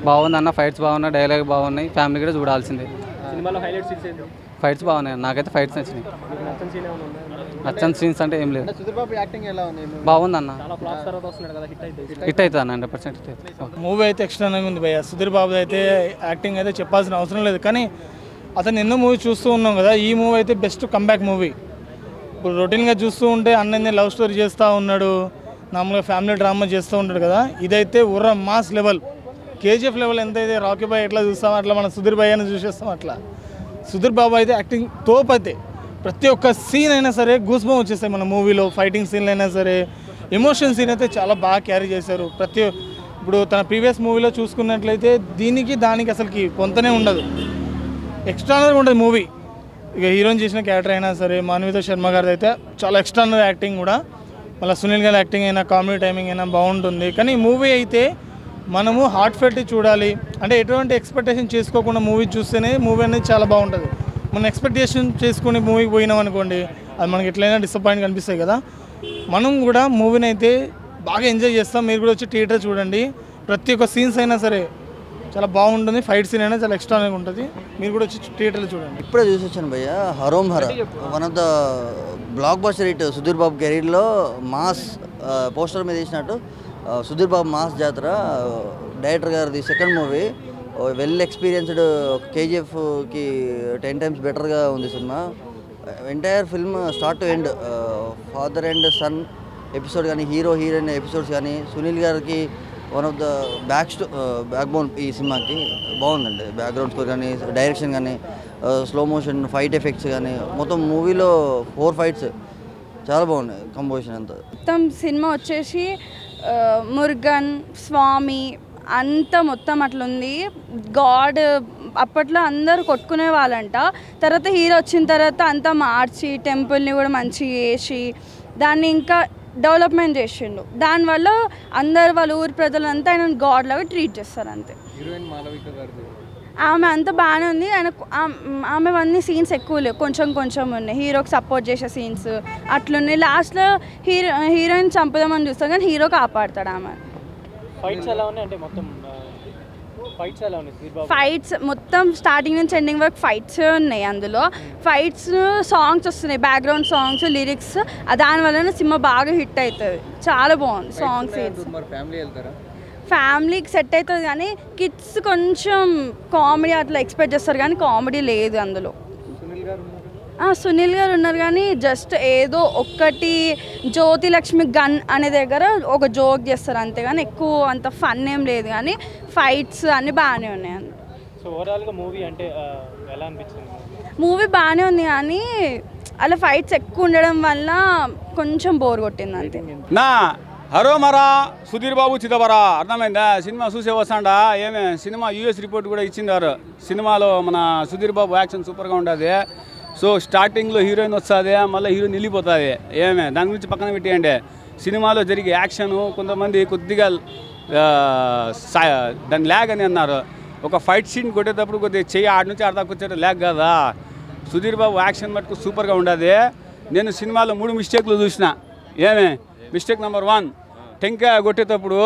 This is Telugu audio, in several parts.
బాగుంది అన్న, ఫైట్స్ బాగున్నాయి, డైలాగ్ బాగున్నాయి, ఫ్యామిలీ కూడా చూడాల్సిందే. ఫైట్స్ బాగున్నాయి, నాకైతే ఫైట్స్ నచ్చినాయి. నచ్చని సీన్స్ అంటే ఏం లేదు. బాగుంది అన్న, హిట్ అవుతుంది అన్న, 100% హిట్ అవుతుంది. మూవీ అయితే ఎక్స్ట్రాగా ఉంది భయ్య. సుధీర్ బాబు అయితే యాక్టింగ్ అయితే చెప్పాల్సిన అవసరం లేదు. కానీ అతను ఎన్నో మూవీ చూస్తూ ఉన్నాం కదా, ఈ మూవీ అయితే బెస్ట్ కంబ్యాక్ మూవీ. ఇప్పుడు రొటీన్గా చూస్తూ ఉంటే అన్నయ్య లవ్ స్టోరీ చేస్తూ ఉన్నాడు, మామూలుగా ఫ్యామిలీ డ్రామా చేస్తూ ఉంటాడు కదా. ఇదైతే ఉర్ర మాస్ లెవెల్, కేజీఎఫ్ లెవెల్. ఎంతైతే రాకీ బాయ్ ఎట్లా చూస్తాం అట్లా మన సుధీర్ బాయ్ అని చూసేస్తాం. అట్లా సుధీర్ బాబు అయితే యాక్టింగ్ తోపు. అయితే ప్రతి ఒక్క సీన్ అయినా సరే గూస్ బంప్స్ వచ్చేస్తాయి మన మూవీలో. ఫైటింగ్ సీన్లు అయినా సరే, ఎమోషన్ సీన్ అయితే చాలా బాగా క్యారీ చేశారు. ఇప్పుడు తన ప్రీవియస్ మూవీలో చూసుకున్నట్లయితే దీనికి దానికి అసలుకి పొంతనే ఉండదు, ఎక్స్ట్రానర్ ఉంటుంది మూవీ. ఇక హీరోయిన్ చేసిన క్యారెక్టర్ అయినా సరే, మాన్విత శర్మ గారిది అయితే చాలా ఎక్స్ట్రానర్ యాక్టింగ్ కూడా. మళ్ళీ సునీల్ గారి యాక్టింగ్ అయినా, కామెడీ టైమింగ్ అయినా బాగుంటుంది. కానీ మూవీ అయితే మనము హార్ట్ పెట్టి చూడాలి. అంటే ఎటువంటి ఎక్స్పెక్టేషన్ చేసుకోకుండా మూవీ చూస్తేనే మూవీ అనేది చాలా బాగుంటుంది. మనం ఎక్స్పెక్టేషన్ చేసుకుని మూవీకి పోయినాం అనుకోండి, అది మనకి ఎట్లయినా డిసప్పాయింట్ కనిపిస్తాయి కదా. మనం కూడా మూవీని అయితే బాగా ఎంజాయ్ చేస్తాం. మీరు కూడా వచ్చి థియేటర్ చూడండి. ప్రతి ఒక్క సీన్స్ అయినా సరే చాలా బాగుంటుంది. ఫైట్ సీన్ అయినా చాలా ఎక్స్ట్రాగా ఉంటుంది. మీరు కూడా వచ్చి థియేటర్లో చూడండి. ఇప్పుడే చూసి వచ్చాను భయ్య. Harom Hara one of the blockbuster hit Sudheer Babu కెరీర్లో. మాస్ పోస్టర్ మీద వేసినట్టు సుధీర్ బాబు మాస్ జాతర. డైరెక్టర్ గారిది సెకండ్ మూవీ, వెల్ ఎక్స్పీరియన్స్డ్. కేజీఎఫ్కి 10 times బెటర్గా ఉంది సినిమా. Entire film start to end, father and son episode కానీ, హీరో హీరోయిన్ ఎపిసోడ్స్ కానీ, సునీల్ గారికి one of the backbone ఈ సినిమాకి. బాగుందండి, బ్యాక్గ్రౌండ్ స్కోర్ కానీ, డైరెక్షన్ కానీ, స్లో మోషన్ ఫైట్ ఎఫెక్ట్స్ కానీ, మొత్తం మూవీలో 4 fights చాలా బాగున్నాయి. కంపోజిషన్ అంతా మొత్తం సినిమా వచ్చేసి మురుగన్ స్వామి అంతా మొత్తం అట్లుంది. గాడ్ అప్పట్లో అందరూ కొట్టుకునే వాళ్ళంట. తర్వాత హీరో వచ్చిన తర్వాత అంతా మార్చి టెంపుల్ని కూడా మంచిగా చేసి దాన్ని ఇంకా డెవలప్మెంట్ చేసిండు. దానివల్ల అందరు వాళ్ళ ఊరి ప్రజలంతా ఆయన గాడ్ లాగా ట్రీట్ చేస్తారు అంతే. ఆమె అంతా బాగానే ఉంది. ఆయన ఆమె అన్ని సీన్స్ ఎక్కువ లేవు, కొంచెం కొంచెం ఉన్నాయి. హీరోకి సపోర్ట్ చేసే సీన్స్ అట్లున్నాయి. లాస్ట్లో హీరోయిన్ చంపుదామని చూస్తాం కానీ హీరో కాపాడుతాడు ఆమె. ఫైట్స్ మొత్తం స్టార్టింగ్ నుంచి ఎండింగ్ వరకు ఫైట్స్ ఉన్నాయి. అందులో ఫైట్స్, సాంగ్స్ వస్తున్నాయి, బ్యాక్గ్రౌండ్ సాంగ్స్, లిరిక్స్. దానివల్ల సినిమా బాగా హిట్ అవుతుంది. చాలా బాగుంది సాంగ్స్. ఫ్యామిలీకి సెట్ అవుతుంది కానీ కిడ్స్ కొంచెం కామెడీ అట్లా ఎక్స్పెక్ట్ చేస్తారు కానీ కామెడీ లేదు అందులో. సునీల్ గారు ఉన్నారు కానీ జస్ట్ ఏదో ఒక్కటి జ్యోతి లక్ష్మి గన్ అనే దగ్గర ఒక జోక్ చేస్తారు అంతేగాని ఎక్కువ అంత ఫన్ ఏం లేదు. కానీ ఫైట్స్ అన్నీ బాగానే ఉన్నాయి. మూవీ బాగానే ఉంది కానీ అలా ఫైట్స్ ఎక్కువ ఉండడం వల్ల కొంచెం బోర్ కొట్టింది అంతే. హరో మరా సుధీర్ బాబు చిదబరా అర్థమైందా? సినిమా చూసే వస్తాడా ఏమే? సినిమా యూఎస్ రిపోర్ట్ కూడా ఇచ్చిందారు. సినిమాలో మన సుధీర్ బాబు యాక్షన్ సూపర్గా ఉంటుంది. సో స్టార్టింగ్లో హీరోయిన్ వస్తుంది, మళ్ళీ హీరోయిన్ వెళ్ళిపోతుంది. ఏమే దాని గురించి పక్కన పెట్టేయండి. సినిమాలో జరిగే యాక్షను కొంతమంది కొద్దిగా దాన్ని ల్యాగ్ అని అన్నారు. ఒక ఫైట్ సీన్ కొట్టేటప్పుడు కొద్దిగా చెయ్యి ఆడ నుంచి ఆడదాకా వచ్చేట ల్యాగ్ కదా. సుధీర్ బాబు యాక్షన్ మటుకు సూపర్గా ఉండదు. నేను సినిమాలో 3 మిస్టేక్లు చూసిన. ఏమే? మిస్టేక్ నెంబర్ 1, టెంకాయ కొట్టేటప్పుడు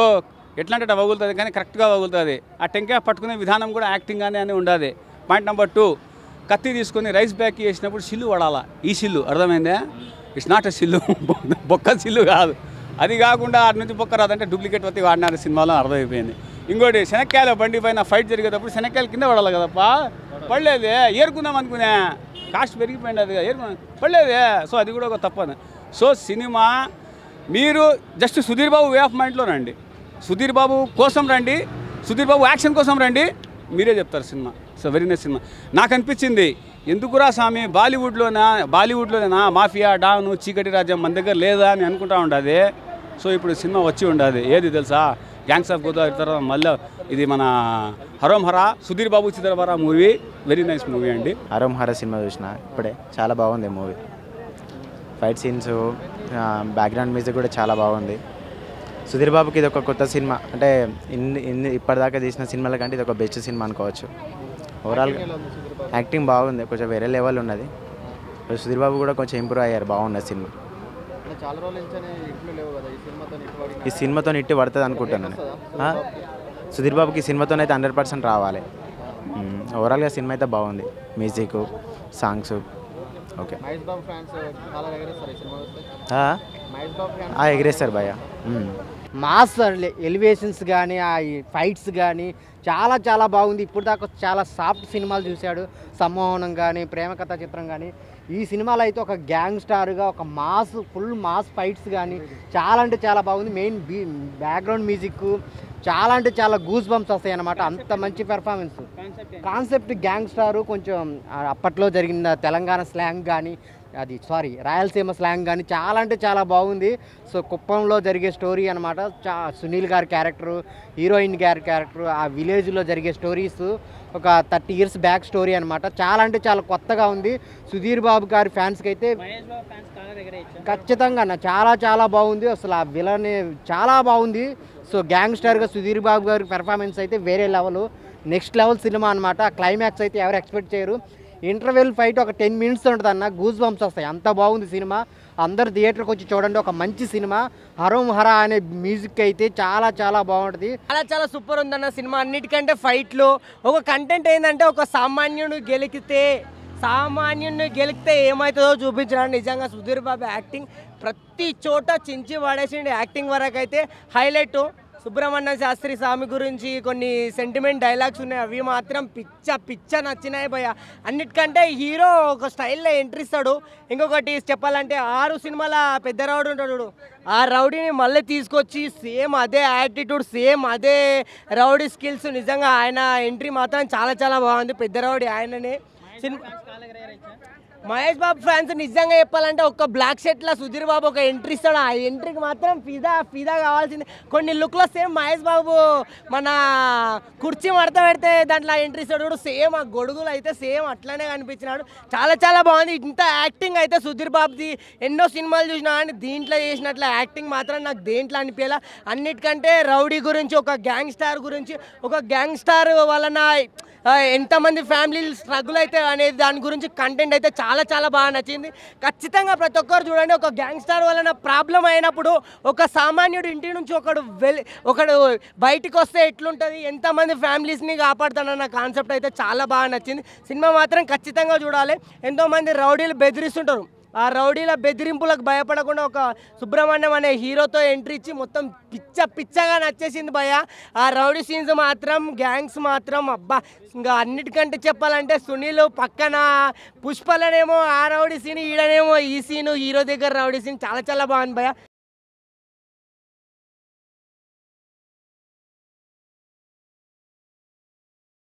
ఎట్లా అంటే వగులుతుంది కానీ కరెక్ట్గా వగులుతుంది. ఆ టెంకాయ పట్టుకునే విధానం కూడా యాక్టింగ్ అని ఉండదు. పాయింట్ నెంబర్ 2, కత్తి తీసుకొని రైస్ బ్యాక్ చేసినప్పుడు సిల్లు పడాలా. ఈ సిల్లు అర్థమైందా? ఇట్స్ నాట్ ఎ సిల్లు, బొక్క సిల్లు కాదు. అది కాకుండా అటు నుంచి బొక్క రాదంటే డూప్లికేట్ వత్తి వాడినారు సినిమాలో అర్థమైపోయింది. ఇంకోటి శనక్కాయల బండి పైన ఫైట్ జరిగేటప్పుడు శనక్కాయలు కింద పడాలి కదప్పా, పడలేదే. ఏరుకుందాం అనుకునే, కాస్ట్ పెరిగిపోయింది, అది పడలేదే. సో అది కూడా ఒక తప్పదు. సో సినిమా మీరు just Sudheer Babu way of మైండ్లో రండి, సుధీర్ బాబు కోసం రండి, సుధీర్ బాబు యాక్షన్ కోసం రండి, మీరే చెప్తారు cinema. So very nice cinema. నాకు అనిపించింది ఎందుకురా స్వామి బాలీవుడ్లోనేనా మాఫియా, డాను, చీకటి రాజ్యం మన దగ్గర లేదా అని అనుకుంటా ఉండదు. సో ఇప్పుడు సినిమా వచ్చి ఉండదు. ఏది తెలుసా? గ్యాంగ్స్ ఆఫ్ గోదావరి తర్వాత మళ్ళీ ఇది మన హరోం హరా Sudheer Babu చిదబరా movie. Very nice movie అండి. హరోం హరా సినిమా చూసిన ఇప్పుడే, చాలా బాగుంది movie. Fight scenes, background music కూడా చాలా బాగుంది. సుధీర్ బాబుకి ఇది ఒక కొత్త సినిమా. అంటే ఇప్పటిదాకా తీసిన సినిమాల కంటే ఇది ఒక బెస్ట్ సినిమా అనుకోవచ్చు. ఓవరాల్గా యాక్టింగ్ బాగుంది, కొంచెం వేరే లెవెల్ ఉన్నది. సుధీర్ బాబు కూడా కొంచెం ఇంప్రూవ్ అయ్యారు, బాగున్నది సినిమా. ఈ సినిమాతో ఇట్టి పడుతుంది అనుకుంటున్నాను. సుధీర్ బాబుకి సినిమాతోనైతే 100% రావాలి. ఓవరాల్గా సినిమా అయితే బాగుంది, మ్యూజిక్, సాంగ్స్. ఓకే, ఎగిరేస్తారు భయ్య. మాస్ ఎలివేషన్స్ కానీ ఆ ఫైట్స్ కానీ చాలా చాలా బాగుంది. ఇప్పుడు దాకా చాలా సాఫ్ట్ సినిమాలు చూశాడు, సమ్మోహనం కానీ, ప్రేమ కథా చిత్రం కానీ. ఈ సినిమాలో అయితే ఒక గ్యాంగ్ స్టార్గా ఒక మాస్, ఫుల్ మాస్ ఫైట్స్ కానీ చాలా అంటే చాలా బాగుంది. మెయిన్ బ్యాక్గ్రౌండ్ మ్యూజిక్ చాలా అంటే చాలా గూస్ బంప్స్ వస్తాయి అన్నమాట. అంత మంచి పెర్ఫార్మెన్స్. కాన్సెప్ట్ గ్యాంగ్ స్టారు, కొంచెం అప్పట్లో జరిగిన తెలంగాణ స్లాంగ్ కానీ, రాయలసీమ స్లాంగ్ కానీ చాలా అంటే చాలా బాగుంది. సో కుప్పంలో జరిగే స్టోరీ అనమాట. సునీల్ గారి క్యారెక్టరు, హీరోయిన్ గారి క్యారెక్టరు, ఆ విలేజ్లో జరిగే స్టోరీస్ ఒక 30 years బ్యాక్ స్టోరీ అనమాట. చాలా అంటే చాలా కొత్తగా ఉంది. సుధీర్ బాబు గారి ఫ్యాన్స్కి అయితే ఖచ్చితంగా చాలా చాలా బాగుంది. అసలు ఆ విలన్ చాలా బాగుంది. సో గ్యాంగ్స్టర్గా సుధీర్ బాబు గారి పెర్ఫార్మెన్స్ అయితే వేరే లెవెల్, నెక్స్ట్ లెవెల్ సినిమా అనమాట. క్లైమాక్స్ అయితే ఎవరు ఎక్స్పెక్ట్ చేయరు. ఇంటర్వెల్ ఫైట్ ఒక 10 minutes ఉంటుంది అన్న, గూస్ బంప్స్ వస్తాయి. అంత బాగుంది సినిమా. అందరు థియేటర్కి వచ్చి చూడండి. ఒక మంచి సినిమా. హరోం హరా అనే మ్యూజిక్ అయితే చాలా చాలా బాగుంటుంది. చాలా చాలా సూపర్ ఉందన్న సినిమా. అన్నిటికంటే ఫైట్లు, ఒక కంటెంట్ ఏంటంటే ఒక సామాన్యుని గెలికితే ఏమవుతుందో చూపించడానికి నిజంగా సుధీర్ బాబు యాక్టింగ్ ప్రతి చోట చించి పడేసిండు. యాక్టింగ్ వరకు అయితే హైలైట్. సుబ్రహ్మణ్య శాస్త్రి స్వామి గురించి కొన్ని సెంటిమెంట్ డైలాగ్స్ ఉన్నాయి, అవి మాత్రం పిచ్చ నచ్చినాయి భయ్య. అన్నిటికంటే హీరో ఒక స్టైల్లో ఎంట్రీ ఇస్తాడు. ఇంకొకటి చెప్పాలంటే 6 సినిమాల పెద్ద రౌడీ ఉంటాడు, ఆ రౌడీని మళ్ళీ తీసుకొచ్చి సేమ్ అదే యాటిట్యూడ్, సేమ్ అదే రౌడీ స్కిల్స్. నిజంగా ఆయన ఎంట్రీ మాత్రం చాలా చాలా బాగుంది. పెద్ద రౌడీ ఆయననే. మహేష్ బాబు ఫ్యాన్స్ నిజంగా చెప్పాలంటే ఒక బ్లాక్ షర్ట్లో సుధీర్ బాబు ఒక ఎంట్రీ ఇస్తాడు, ఆ ఎంట్రీకి మాత్రం ఫిదా కావాల్సింది. కొన్ని లుక్లో సేమ్ మహేష్ బాబు మన కుర్చీ మడత పెడితే దాంట్లో ఎంట్రీ ఇస్తాడు, సేమ్ ఆ గొడుగులు అయితే సేమ్ అట్లానే కనిపించినాడు. చాలా చాలా బాగుంది. ఇంత యాక్టింగ్ అయితే సుధీర్ బాబుది ఎన్నో సినిమాలు చూసినా కానీ దీంట్లో చేసినట్ల యాక్టింగ్ మాత్రం నాకు దేంట్లో అనిపించాల. అన్నిటికంటే రౌడీ గురించి, ఒక గ్యాంగ్ స్టార్ గురించి, ఒక గ్యాంగ్ స్టార్ వలన ఎంతమంది ఫ్యామిలీ స్ట్రగుల్ అయితే అనేది దాని గురించి కంటెంట్ అయితే చాలా చాలా బాగా నచ్చింది. ఖచ్చితంగా ప్రతి ఒక్కరు చూడండి. ఒక గ్యాంగ్స్టర్ వలన ప్రాబ్లం అయినప్పుడు ఒక సామాన్యుడు ఇంటి నుంచి ఒకడు బయటికి వస్తే ఎట్లుంటుంది, ఎంతమంది ఫ్యామిలీస్ని కాపాడుతాడన్న కాన్సెప్ట్ అయితే చాలా బాగా నచ్చింది. సినిమా మాత్రం ఖచ్చితంగా చూడాలి. ఎంతోమంది రౌడీలు బెదిరిస్తుంటారు, ఆ రౌడీల బెదిరింపులకు భయపడకుండా ఒక సుబ్రహ్మణ్యం అనే హీరోతో ఎంట్రీ ఇచ్చి మొత్తం పిచ్చగా నచ్చేసింది భయ్య. ఆ రౌడీ సీన్స్ మాత్రం, గ్యాంగ్స్ మాత్రం అబ్బా. ఇంకా అన్నిటికంటే చెప్పాలంటే సునీల్ పక్కన పుష్పలనేమో ఆ రౌడీ సీన్, ఈడనేమో ఈ సీను, హీరో దగ్గర రౌడీ సీన్ చాలా చాలా బాగుంది భయ్య.